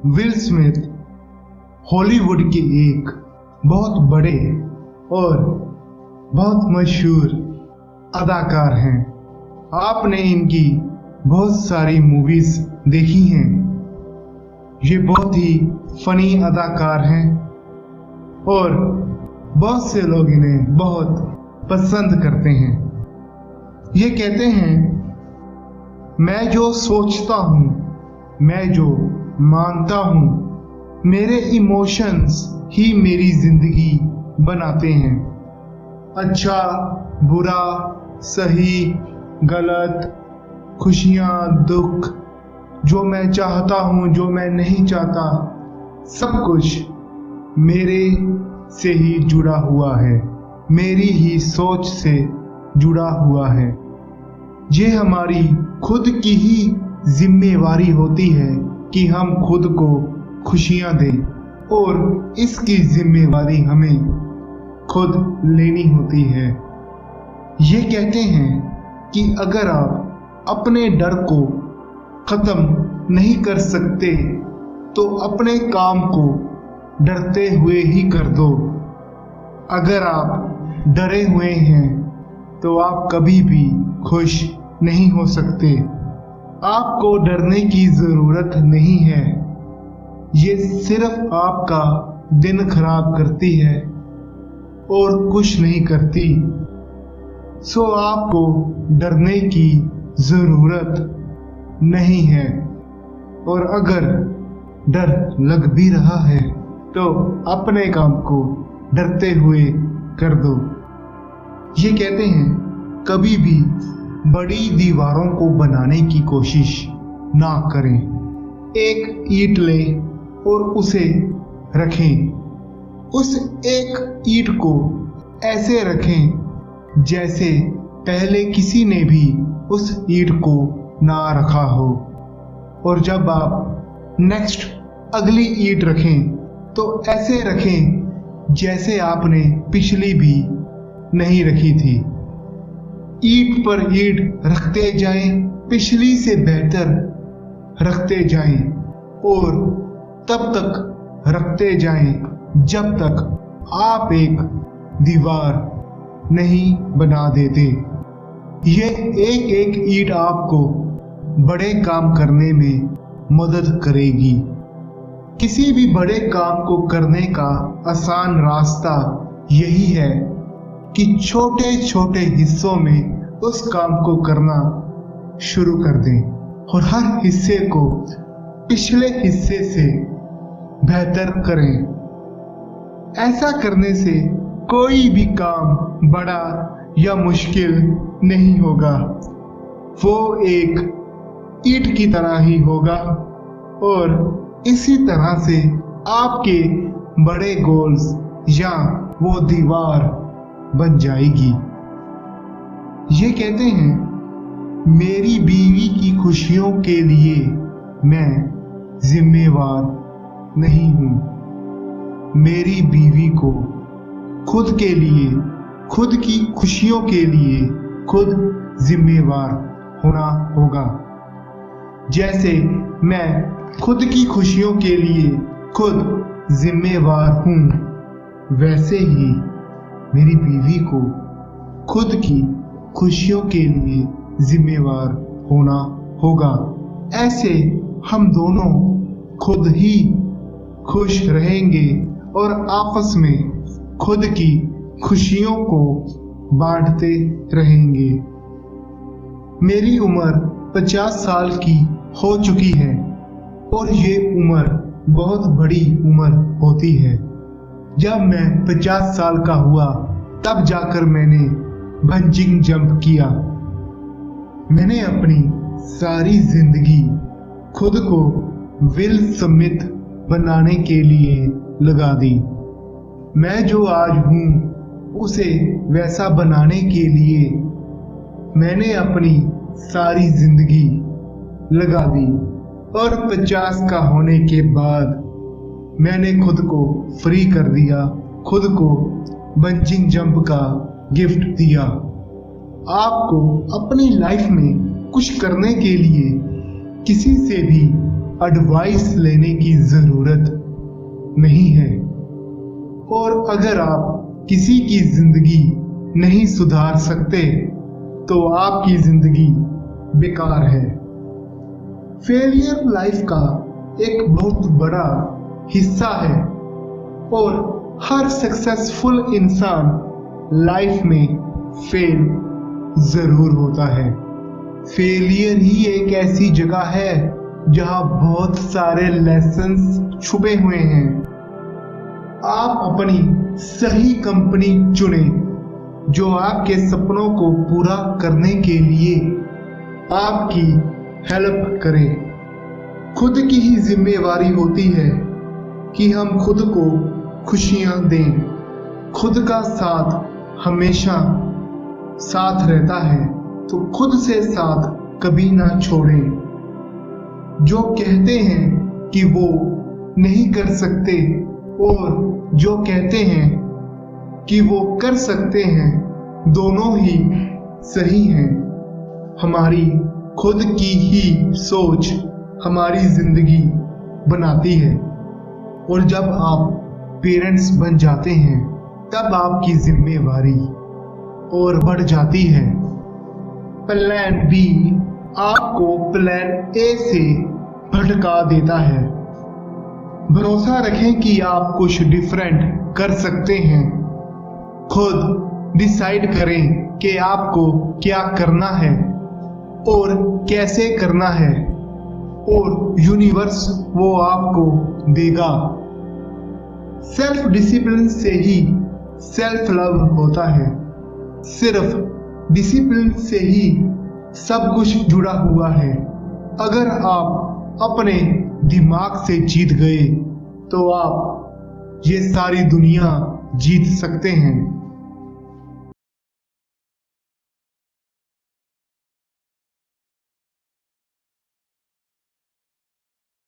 Will Smith Hollywood के एक बहुत बड़े और बहुत मशहूर अदाकार हैं। आपने इनकी बहुत सारी मूवीज देखी हैं। ये बहुत ही फनी अदाकार हैं और बहुत से लोग इन्हें बहुत पसंद करते हैं। ये कहते हैं, मैं जो सोचता हूँ, मैं जो मानता हूँ, मेरे इमोशंस ही मेरी जिंदगी बनाते हैं। अच्छा, बुरा, सही, गलत, खुशियाँ, दुख, जो मैं चाहता हूँ, जो मैं नहीं चाहता, सब कुछ मेरे से ही जुड़ा हुआ है, मेरी ही सोच से जुड़ा हुआ है। ये हमारी खुद की ही जिम्मेवारी होती है कि हम खुद को खुशियां दें और इसकी जिम्मेवारी हमें खुद लेनी होती है। ये कहते हैं कि अगर आप अपने डर को खत्म नहीं कर सकते तो अपने काम को डरते हुए ही कर दो। अगर आप डरे हुए हैं तो आप कभी भी खुश नहीं हो सकते। आपको डरने की जरूरत नहीं है, ये सिर्फ आपका दिन खराब करती है और कुछ नहीं करती। सो आपको डरने की जरूरत नहीं है और अगर डर लग भी रहा है तो अपने काम को डरते हुए कर दो। ये कहते हैं, कभी भी बड़ी दीवारों को बनाने की कोशिश ना करें। एक ईंट लें और उसे रखें। उस एक ईंट को ऐसे रखें जैसे पहले किसी ने भी उस ईंट को ना रखा हो, और जब आप नेक्स्ट अगली ईंट रखें तो ऐसे रखें जैसे आपने पिछली भी नहीं रखी थी। ईंट पर ईंट रखते जाएं, पिछली से बेहतर रखते जाएं और तब तक रखते जाएं जब तक आप एक दीवार नहीं बना देते। ये एक एक ईंट आपको बड़े काम करने में मदद करेगी। किसी भी बड़े काम को करने का आसान रास्ता यही है कि छोटे छोटे हिस्सों में उस काम को करना शुरू कर दें और हर हिस्से को पिछले हिस्से से बेहतर करें। ऐसा करने से कोई भी काम बड़ा या मुश्किल नहीं होगा, वो एक ईंट की तरह ही होगा और इसी तरह से आपके बड़े गोल्स या वो दीवार बन जाएगी। ये कहते हैं, मेरी बीवी की खुशियों के लिए मैं जिम्मेवार नहीं हूँ। मेरी बीवी को खुद के लिए, खुद की खुशियों के लिए खुद जिम्मेवार होना होगा। जैसे मैं खुद की खुशियों के लिए खुद जिम्मेवार हूँ, वैसे ही मेरी बीवी को खुद की खुशियों के लिए जिम्मेवार होना होगा। ऐसे हम दोनों खुद ही खुश रहेंगे और आपस में खुद की खुशियों को बांटते रहेंगे। मेरी उम्र 50 साल की हो चुकी है और ये उम्र बहुत बड़ी उम्र होती है। जब मैं 50 साल का हुआ तब जाकर मैंने बंजिंग जंप किया। मैंने अपनी सारी जिंदगी खुद को विल स्मिथ बनाने के लिए लगा दी। मैं जो आज हूँ उसे वैसा बनाने के लिए मैंने अपनी सारी जिंदगी लगा दी और 50 का होने के बाद मैंने खुद को फ्री कर दिया, खुद को बंजिंग जंप का गिफ्ट दिया। आपको अपनी लाइफ में कुछ करने के लिए किसी से भी एडवाइस लेने की जरूरत नहीं है। और अगर आप किसी की जिंदगी नहीं सुधार सकते तो आपकी जिंदगी बेकार है। फेलियर लाइफ का एक बहुत बड़ा हिस्सा है और हर सक्सेसफुल इंसान लाइफ में फेल जरूर होता है। फेलियर ही एक ऐसी जगह है जहां बहुत सारे लेसन्स छुपे हुए हैं। आप अपनी सही कंपनी चुने जो आपके सपनों को पूरा करने के लिए आपकी हेल्प करे। खुद की ही जिम्मेवारी होती है कि हम खुद को खुशियां दें। खुद का साथ हमेशा साथ रहता है तो खुद से साथ कभी ना छोड़ें। जो कहते हैं कि वो नहीं कर सकते और जो कहते हैं कि वो कर सकते हैं, दोनों ही सही हैं। हमारी खुद की ही सोच हमारी जिंदगी बनाती है। और जब आप पेरेंट्स बन जाते हैं तब आपकी जिम्मेवारी और बढ़ जाती है। प्लान बी आपको प्लान ए से भटका देता है। भरोसा रखें कि आप कुछ डिफरेंट कर सकते हैं। खुद डिसाइड करें कि आपको क्या करना है और कैसे करना है और यूनिवर्स वो आपको देगा। सेल्फ डिसिप्लिन से ही सेल्फ लव होता है। सिर्फ डिसिप्लिन से ही सब कुछ जुड़ा हुआ है। अगर आप अपने दिमाग से जीत गए तो आप ये सारी दुनिया जीत सकते हैं।